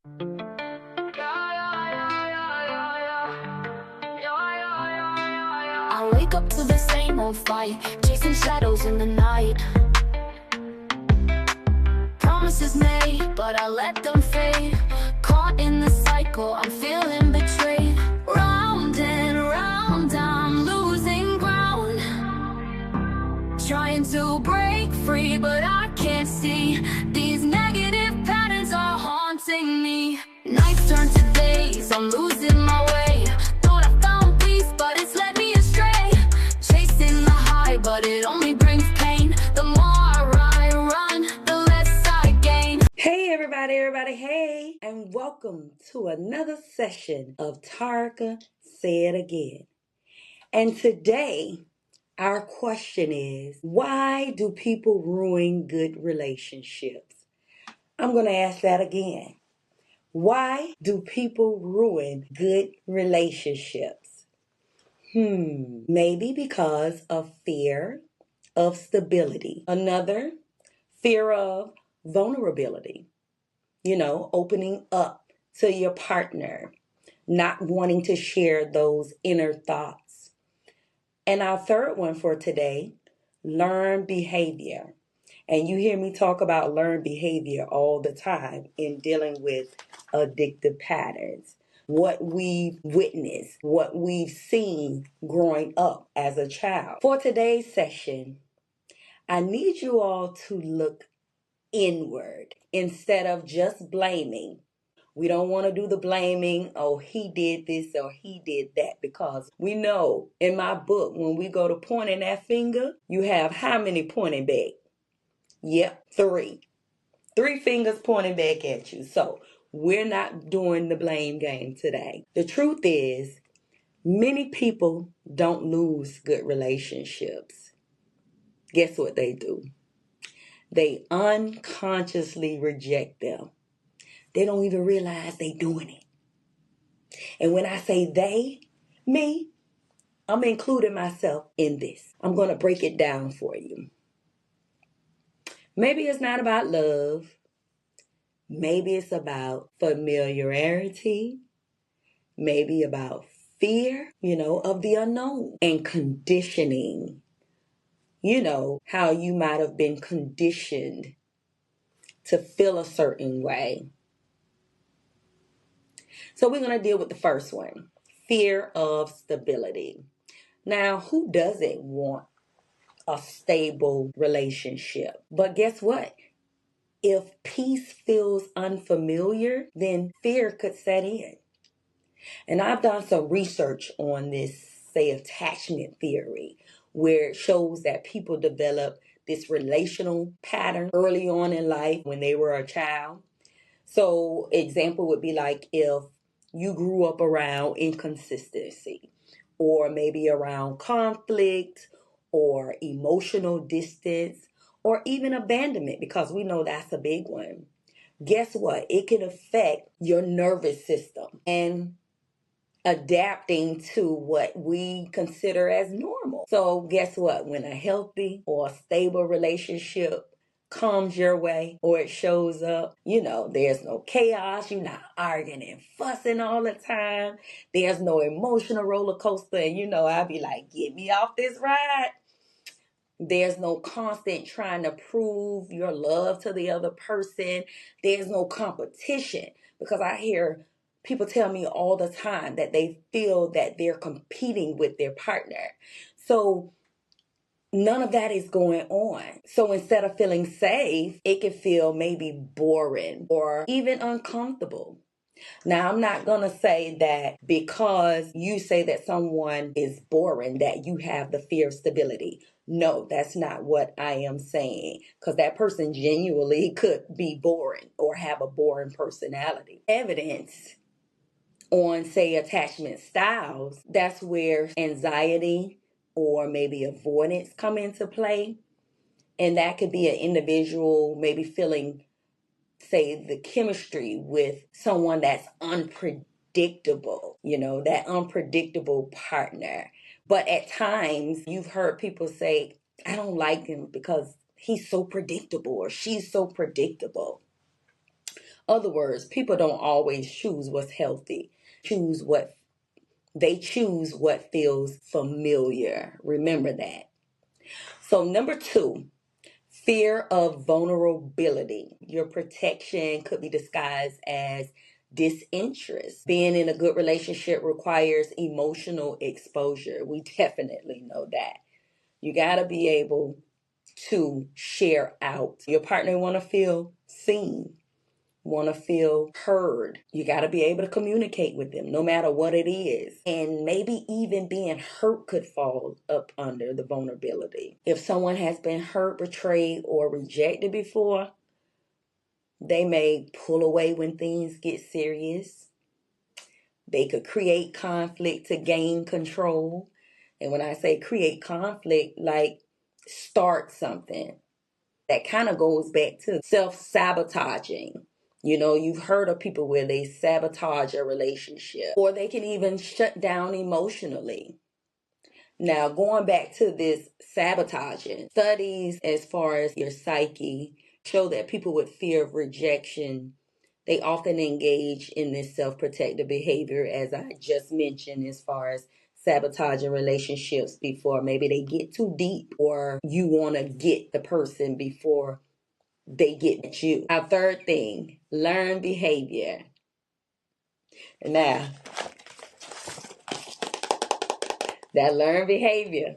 I wake up to the same old fight, chasing shadows in the night. Promises made, but I let them fade. Caught in the cycle, I'm feeling betrayed. Round and round, I'm losing ground. Trying to break free, but I can't see. These negative patterns are haunting me. Nights turn to days, I'm losing my way. Thought I found peace, but it's led me astray. Chasing the high, but it only brings pain. The more I run, the less I gain. Hey everybody, hey, and welcome to another session of Tarka Say It Again. And today, our question is, why do people ruin good relationships? I'm going to ask that again. Why do people ruin good relationships? Maybe because of fear of stability. Another, fear of vulnerability. Opening up to your partner, not wanting to share those inner thoughts. And our third one for today, learned behavior. And you hear me talk about learned behavior all the time in dealing with addictive patterns. What we've witnessed, what we've seen growing up as a child. For today's session, I need you all to look inward instead of just blaming. We don't want to do the blaming, oh, he did this or he did that, because we know in my book, when we go to pointing that finger, you have how many pointing back? Yep, 3. 3 fingers pointing back at you. So we're not doing the blame game today. The truth is, many people don't lose good relationships. Guess what they do? They unconsciously reject them. They don't even realize they're doing it. And when I say they, me, I'm including myself in this. I'm going to break it down for you. Maybe it's not about love. Maybe it's about familiarity. Maybe about fear, of the unknown, and conditioning. How you might have been conditioned to feel a certain way. So we're going to deal with the first one, fear of stability. Now, who doesn't want a stable relationship? But guess what? If peace feels unfamiliar, then fear could set in. And I've done some research on this, say, attachment theory, where it shows that people develop this relational pattern early on in life when they were a child. So, example would be like if you grew up around inconsistency, or maybe around conflict, or emotional distance, or even abandonment, because we know that's a big one. Guess what? It can affect your nervous system and adapting to what we consider as normal. So guess what? When a healthy or stable relationship comes your way, or it shows up, there's no chaos. You're not arguing and fussing all the time. There's no emotional roller coaster. And I'll be like, get me off this ride. There's no constant trying to prove your love to the other person. There's no competition, because I hear people tell me all the time that they feel that they're competing with their partner. So none of that is going on. So instead of feeling safe, it can feel maybe boring or even uncomfortable. Now, I'm not going to say that because you say that someone is boring, that you have the fear of stability. No, that's not what I am saying, because that person genuinely could be boring or have a boring personality. Evidence on, say, attachment styles, that's where anxiety or maybe avoidance come into play. And that could be an individual maybe feeling, say, the chemistry with someone that's unpredictable, that unpredictable partner. But at times you've heard people say, I don't like him because he's so predictable or she's so predictable. Other words, people don't always choose what's healthy. They choose what feels familiar. Remember that. So number 2, fear of vulnerability. Your protection could be disguised as disinterest. Being in a good relationship requires emotional exposure. We definitely know that. You got to be able to share out. Your partner want to feel seen, want to feel heard. You got to be able to communicate with them no matter what it is. And maybe even being hurt could fall up under the vulnerability. If someone has been hurt, betrayed, or rejected before, they may pull away when things get serious. They could create conflict to gain control. And when I say create conflict, like start something. That kind of goes back to self-sabotaging. You know, you've heard of people where they sabotage a relationship, or they can even shut down emotionally. Now, going back to this sabotaging, studies as far as your psyche show that people with fear of rejection, they often engage in this self-protective behavior, as I just mentioned, as far as sabotaging relationships before maybe they get too deep, or you want to get the person before they get at you. Our third thing, learn behavior. Now, that learned behavior,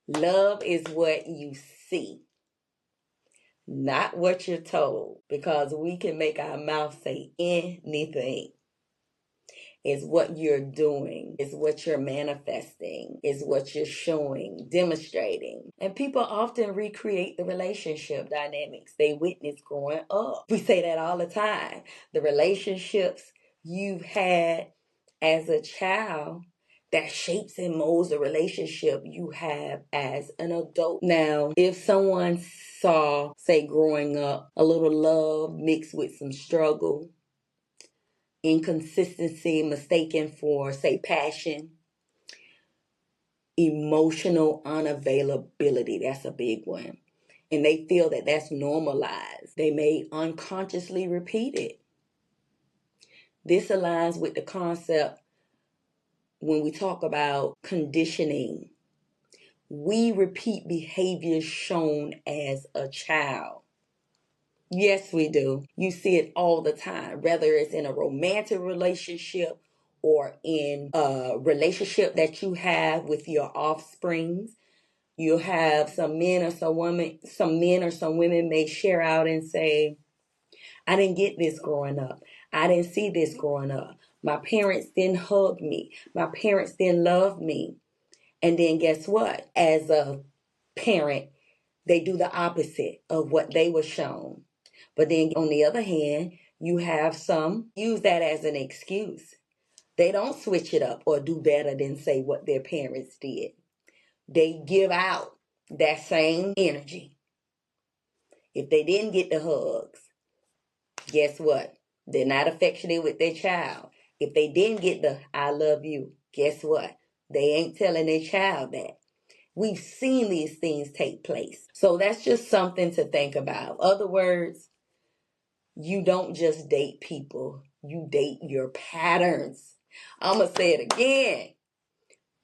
love is what you see, not what you're told, because we can make our mouth say anything. It's what you're doing, it's what you're manifesting, it's what you're showing, demonstrating. And people often recreate the relationship dynamics they witnessed growing up. We say that all the time. The relationships you've had as a child, that shapes and molds the relationship you have as an adult. Now, if someone saw, say, growing up, a little love mixed with some struggle, inconsistency mistaken for, say, passion, emotional unavailability, that's a big one, and they feel that that's normalized, they may unconsciously repeat it. This aligns with the concept when we talk about conditioning. We repeat behaviors shown as a child. Yes, we do. You see it all the time, whether it's in a romantic relationship or in a relationship that you have with your offsprings. You'll have some men or some women may share out and say, I didn't get this growing up. I didn't see this growing up. My parents didn't hug me. My parents didn't love me. And then guess what? As a parent, they do the opposite of what they were shown. But then on the other hand, you have some use that as an excuse. They don't switch it up or do better than say what their parents did. They give out that same energy. If they didn't get the hugs, guess what? They're not affectionate with their child. If they didn't get the I love you, guess what? They ain't telling their child that. We've seen these things take place. So that's just something to think about. Other words, you don't just date people, you date your patterns. I'm going to say it again.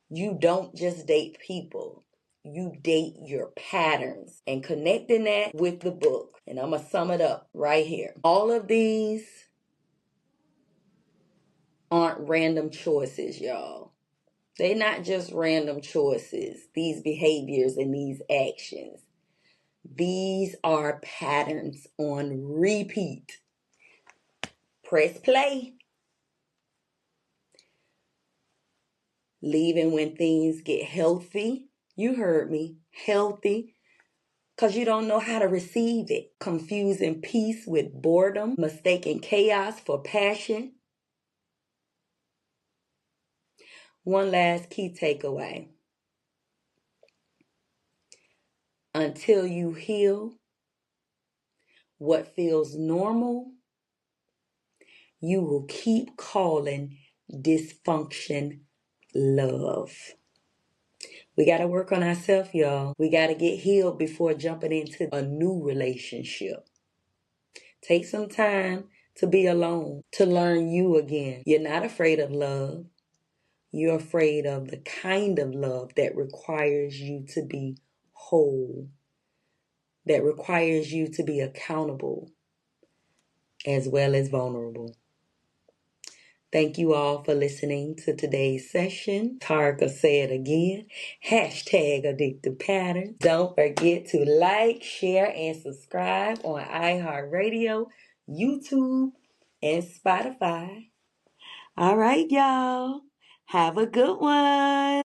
You don't just date people, you date your patterns. And connecting that with the book, and I'm going to sum it up right here. All of these aren't random choices, y'all. They're not just random choices, these behaviors and these actions. These are patterns on repeat. Press play. Leaving when things get healthy. You heard me. Healthy. Because you don't know how to receive it. Confusing peace with boredom. Mistaking chaos for passion. One last key takeaway. Until you heal what feels normal, you will keep calling dysfunction love. We got to work on ourselves, y'all. We got to get healed before jumping into a new relationship. Take some time to be alone, to learn you again. You're not afraid of love. You're afraid of the kind of love that requires you to be whole, that requires you to be accountable as well as vulnerable. Thank you all for listening to today's session. Tarka said again, hashtag addictive patterns. Don't forget to like, share, and subscribe on iHeartRadio, YouTube, and Spotify. All right, y'all. Have a good one.